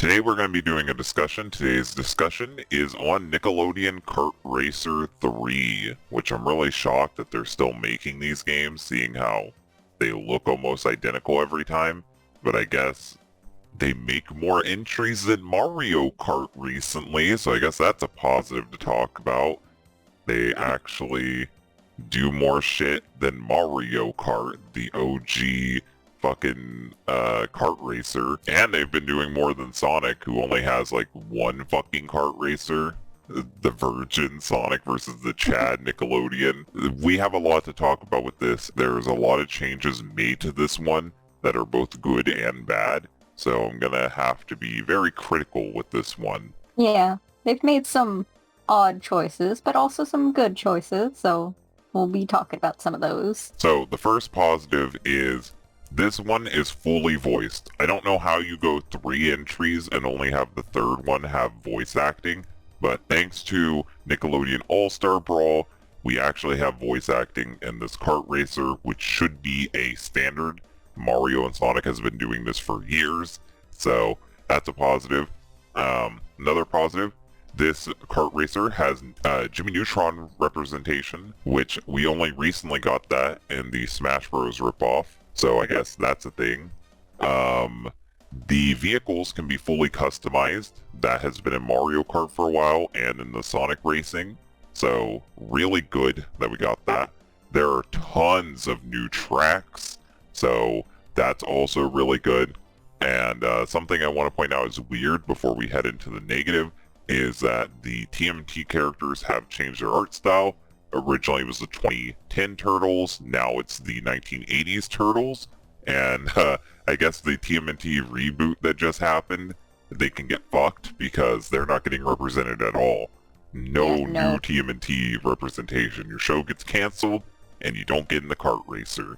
Today we're going to be doing a discussion. Today's discussion is on Nickelodeon Kart Racer 3, which I'm really shocked that they're still making these games, seeing how they look almost identical every time. But I guess they make more entries than Mario Kart recently, so I guess that's a positive to talk about. They actually do more shit than Mario Kart, the OG fucking kart racer, and they've been doing more than Sonic, who only has like one fucking kart racer, the Virgin Sonic versus the Chad Nickelodeon. We have a lot to talk about with this. There's a lot of changes made to this one that are both good and bad, so I'm gonna have to be very critical with this one. Yeah, they've made some odd choices, but also some good choices, so we'll be talking about some of those. So the first positive is this one is fully voiced. I don't know how you go 3 entries and only have the third one have voice acting, but thanks to Nickelodeon All-Star Brawl, we actually have voice acting in this kart racer, which should be a standard. Mario and Sonic has been doing this for years, so that's a positive. Another positive, this kart racer has Jimmy Neutron representation, which we only recently got that in the Smash Bros. Ripoff. So I guess that's a thing. The vehicles can be fully customized. That has been in Mario Kart for a while and in the Sonic Racing. So really good that we got that. There are tons of new tracks. So that's also really good. And something I want to point out is weird before we head into the negative is that the TMT characters have changed their art style. Originally it was the 2010 Turtles, now it's the 1980s Turtles, and I guess the TMNT reboot that just happened, they can get fucked because they're not getting represented at all. No Yeah, no. new TMNT representation. Your show gets canceled, and you don't get in the kart racer.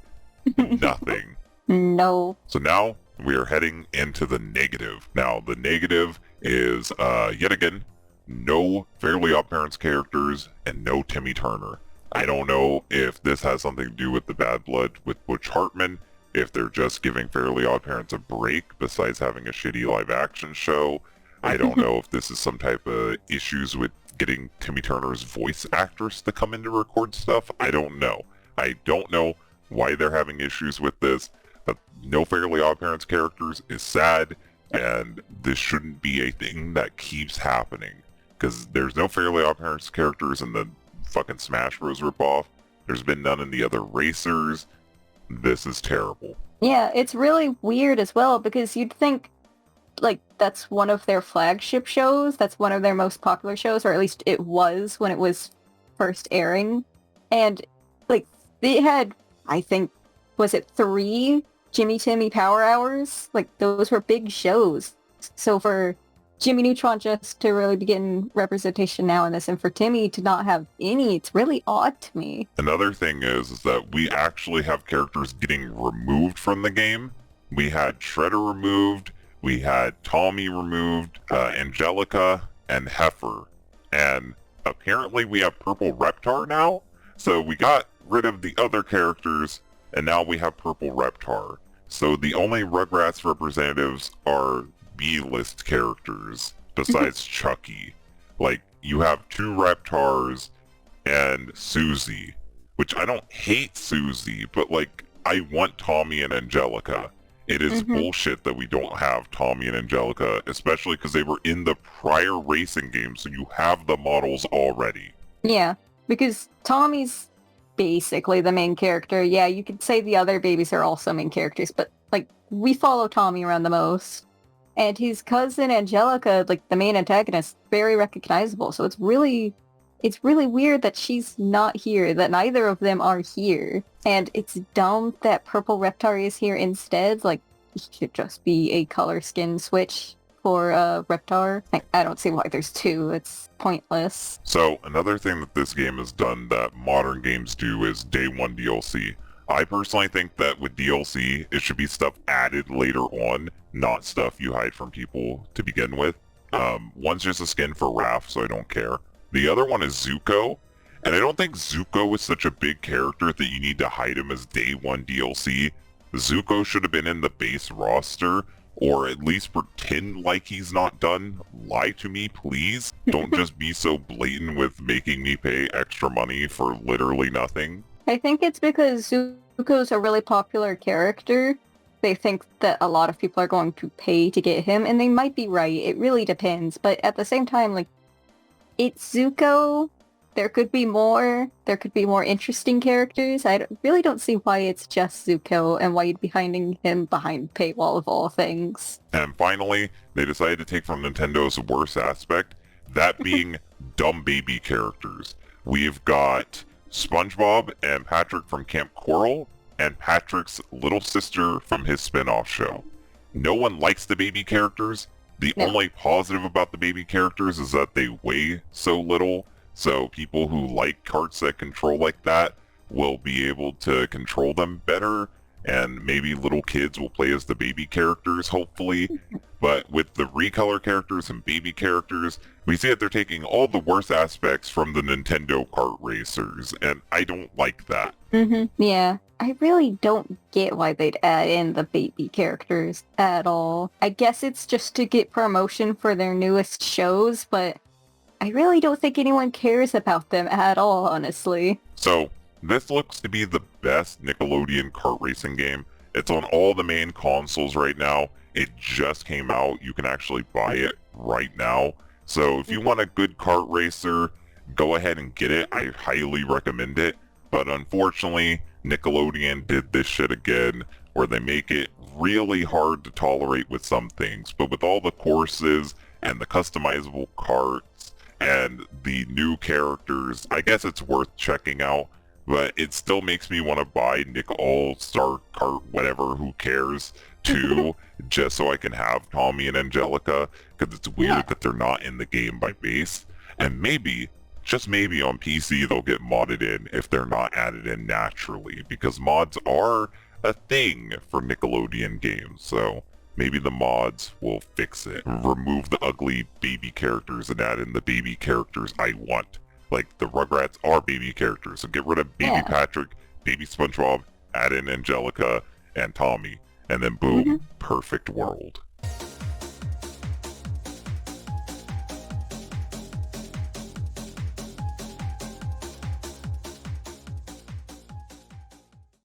Nothing. No. So now we are heading into the negative. Now the negative is yet again no Fairly Odd Parents characters and no Timmy Turner. I don't know if this has something to do with the bad blood with Butch Hartman, if they're just giving Fairly Odd Parents a break besides having a shitty live action show. I don't know if this is some type of issues with getting Timmy Turner's voice actress to come in to record stuff. I don't know. I don't know why they're having issues with this. But no Fairly Odd Parents characters is sad, and this shouldn't be a thing that keeps happening. Because there's no Fairly Odd Parents characters in the fucking Smash Bros. Ripoff. There's been none in the other racers. This is terrible. Yeah, it's really weird as well because you'd think, like, that's one of their flagship shows, that's one of their most popular shows, or at least it was when it was first airing. And, like, they had, I think, was it 3 Jimmy Timmy Power Hours? Like, those were big shows. So for Jimmy Neutron just to really be getting representation now in this, and for Timmy to not have any, it's really odd to me. Another thing is that we actually have characters getting removed from the game. We had Shredder removed, we had Tommy removed, Angelica, and Heifer. And apparently we have Purple Reptar now. So we got rid of the other characters, and now we have Purple Reptar. So the only Rugrats representatives are B-list characters besides Chucky. Like, you have 2 Reptars and Susie, which I don't hate Susie, but like, I want Tommy and Angelica. It is bullshit that we don't have Tommy and Angelica, especially because they were in the prior racing game, so you have the models already. Yeah, because Tommy's basically the main character. Yeah, you could say the other babies are also main characters, but like, we follow Tommy around the most. And his cousin Angelica, like the main antagonist, very recognizable. So it's really weird that she's not here, that neither of them are here. And it's dumb that Purple Reptar is here instead. Like, it should just be a color skin switch for Reptar. I don't see why there's 2. It's pointless. So another thing that this game has done that modern games do is day 1 DLC. I personally think that with DLC, it should be stuff added later on, not stuff you hide from people to begin with. One's just a skin for Raph, so I don't care. The other one is Zuko, and I don't think Zuko is such a big character that you need to hide him as day 1 DLC. Zuko should have been in the base roster, or at least pretend like he's not done. Lie to me, please. Don't just be so blatant with making me pay extra money for literally nothing. I think it's because Zuko's a really popular character. They think that a lot of people are going to pay to get him, and they might be right. It really depends. But at the same time, like, it's Zuko. There could be more. There could be more interesting characters. Really don't see why it's just Zuko and why you'd be hiding him behind paywall of all things. And finally, they decided to take from Nintendo's worst aspect, that being dumb baby characters. We've got SpongeBob and Patrick from Camp Coral, and Patrick's little sister from his spin-off show. No one likes the baby characters. The No. only positive about the baby characters is that they weigh so little, so people who like carts that control like that will be able to control them better, and maybe little kids will play as the baby characters, hopefully. But with the recolor characters and baby characters, we see that they're taking all the worst aspects from the Nintendo kart racers, and I don't like that. Yeah. I really don't get why they'd add in the baby characters at all. I guess it's just to get promotion for their newest shows, but I really don't think anyone cares about them at all, honestly. So, this looks to be the best Nickelodeon kart racing game. It's on all the main consoles right now. It just came out. You can actually buy it right now. So if you want a good kart racer, go ahead and get it. I highly recommend it. But unfortunately, Nickelodeon did this shit again, where they make it really hard to tolerate with some things. But with all the courses and the customizable karts and the new characters, I guess it's worth checking out. But it still makes me want to buy Nick All-Star Kart, whatever, who cares, too, just so I can have Tommy and Angelica, because it's weird that they're not in the game by base. And maybe, just maybe on PC they'll get modded in if they're not added in naturally, because mods are a thing for Nickelodeon games, so maybe the mods will fix it. Remove the ugly baby characters and add in the baby characters I want. Like, the Rugrats are baby characters, so get rid of Baby Patrick, Baby SpongeBob, add in Angelica and Tommy, and then boom, perfect world.